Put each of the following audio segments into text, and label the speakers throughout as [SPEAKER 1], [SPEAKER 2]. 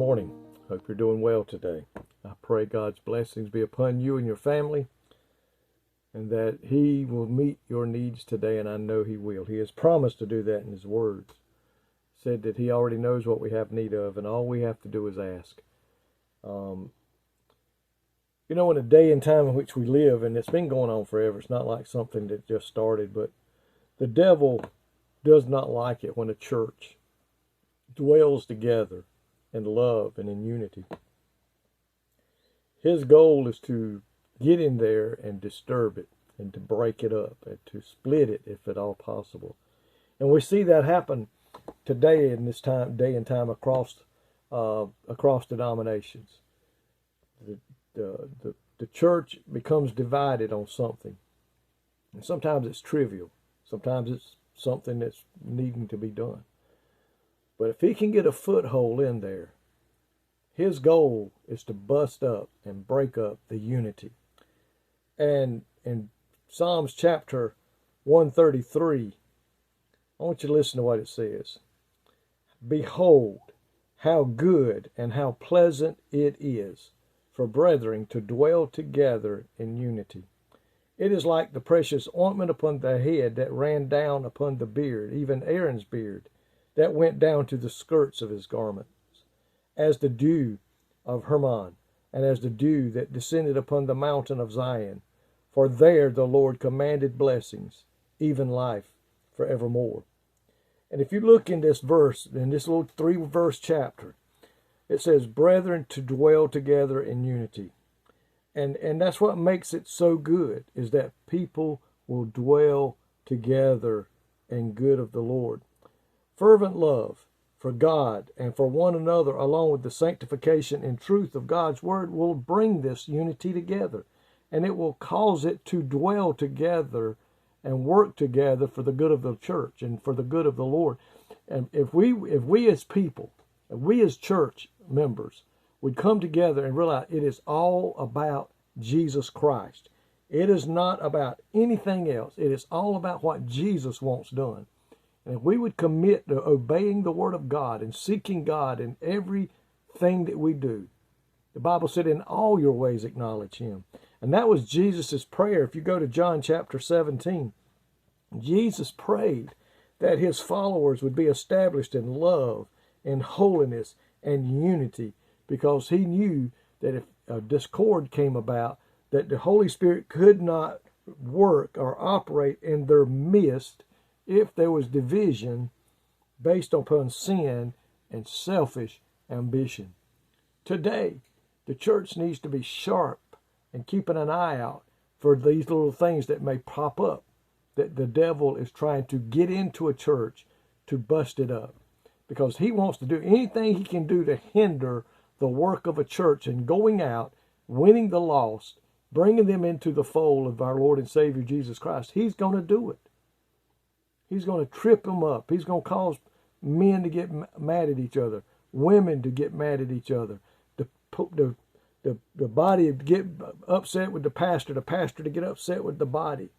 [SPEAKER 1] morning. Hope you're doing well today. I pray God's blessings be upon you and your family, and that He will meet your needs today, and I know He will. He has promised to do that in His words. Said that He already knows what we have need of, and all we have to do is ask. In a day and time in which we live, and it's been going on forever, it's not like something that just started, but the devil does not like it when a church dwells together in love and in unity. His goal is to get in there and disturb it, and to break it up, and to split it if at all possible. And we see that happen today in this day and time across denominations. The church becomes divided on something, and sometimes it's trivial, sometimes it's something that's needing to be done. But if he can get a foothold in there, his goal is to bust up and break up the unity. And in Psalms chapter 133, I want you to listen to what it says. Behold, how good and how pleasant it is for brethren to dwell together in unity. It is like the precious ointment upon the head that ran down upon the beard, even Aaron's beard, that went down to the skirts of his garments, as the dew of Hermon, and as the dew that descended upon the mountain of Zion. For there the Lord commanded blessings, even life forevermore. And if you look in this verse, in this little 3-verse chapter, it says, brethren, to dwell together in unity. And that's what makes it so good, is that people will dwell together in good of the Lord. Fervent love for God and for one another, along with the sanctification and truth of God's word, will bring this unity together. And it will cause it to dwell together and work together for the good of the church and for the good of the Lord. And if we as people, if we as church members would come together and realize it is all about Jesus Christ. It is not about anything else. It is all about what Jesus wants done. And if we would commit to obeying the word of God and seeking God in everything that we do, the Bible said, in all your ways acknowledge Him. And that was Jesus' prayer. If you go to John chapter 17, Jesus prayed that His followers would be established in love, in holiness, and unity, because He knew that if a discord came about, that the Holy Spirit could not work or operate in their midst if there was division based upon sin and selfish ambition. Today, the church needs to be sharp and keeping an eye out for these little things that may pop up, that the devil is trying to get into a church to bust it up, because he wants to do anything he can do to hinder the work of a church and going out, winning the lost, bringing them into the fold of our Lord and Savior Jesus Christ. He's going to do it. He's going to trip them up. He's going to cause men to get mad at each other, women to get mad at each other, the body to get upset with the pastor to get upset with the body.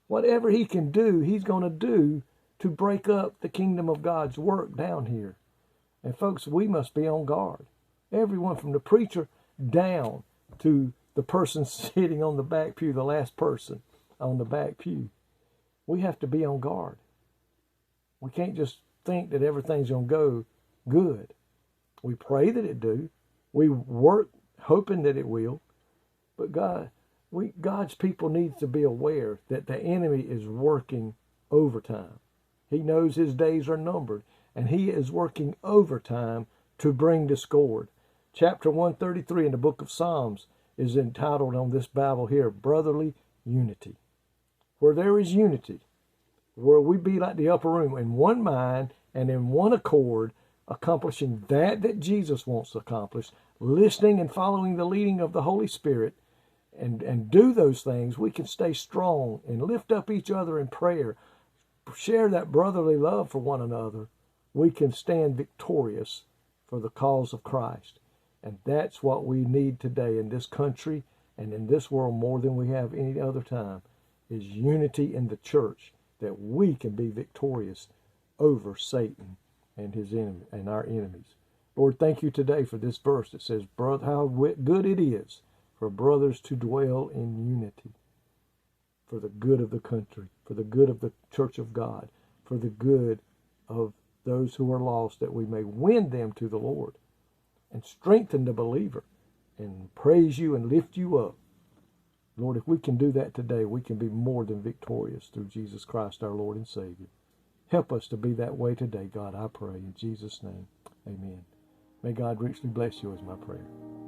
[SPEAKER 1] Whatever he can do, he's going to do to break up the kingdom of God's work down here. And folks, we must be on guard. Everyone from the preacher down to the person sitting on the back pew, the last person on the back pew. We have to be on guard. We can't just think that everything's going to go good. We pray that it do. We work hoping that it will. But God's people need to be aware that the enemy is working overtime. He knows his days are numbered, and he is working overtime to bring discord. Chapter 133 in the book of Psalms is entitled on this Bible here, Brotherly Unity. Where there is unity, where we be like the upper room, in one mind and in one accord, accomplishing that Jesus wants to accomplish, listening and following the leading of the Holy Spirit, and do those things, we can stay strong and lift up each other in prayer, share that brotherly love for one another. We can stand victorious for the cause of Christ. And that's what we need today in this country and in this world more than we have any other time, is unity in the church, that we can be victorious over Satan and his enemy and our enemies. Lord, thank you today for this verse that says, brother, how good it is for brothers to dwell in unity, for the good of the country, for the good of the church of God, for the good of those who are lost, that we may win them to the Lord and strengthen the believer and praise you and lift you up. Lord, if we can do that today, we can be more than victorious through Jesus Christ, our Lord and Savior. Help us to be that way today, God, I pray. In Jesus' name, amen. May God richly bless you is my prayer.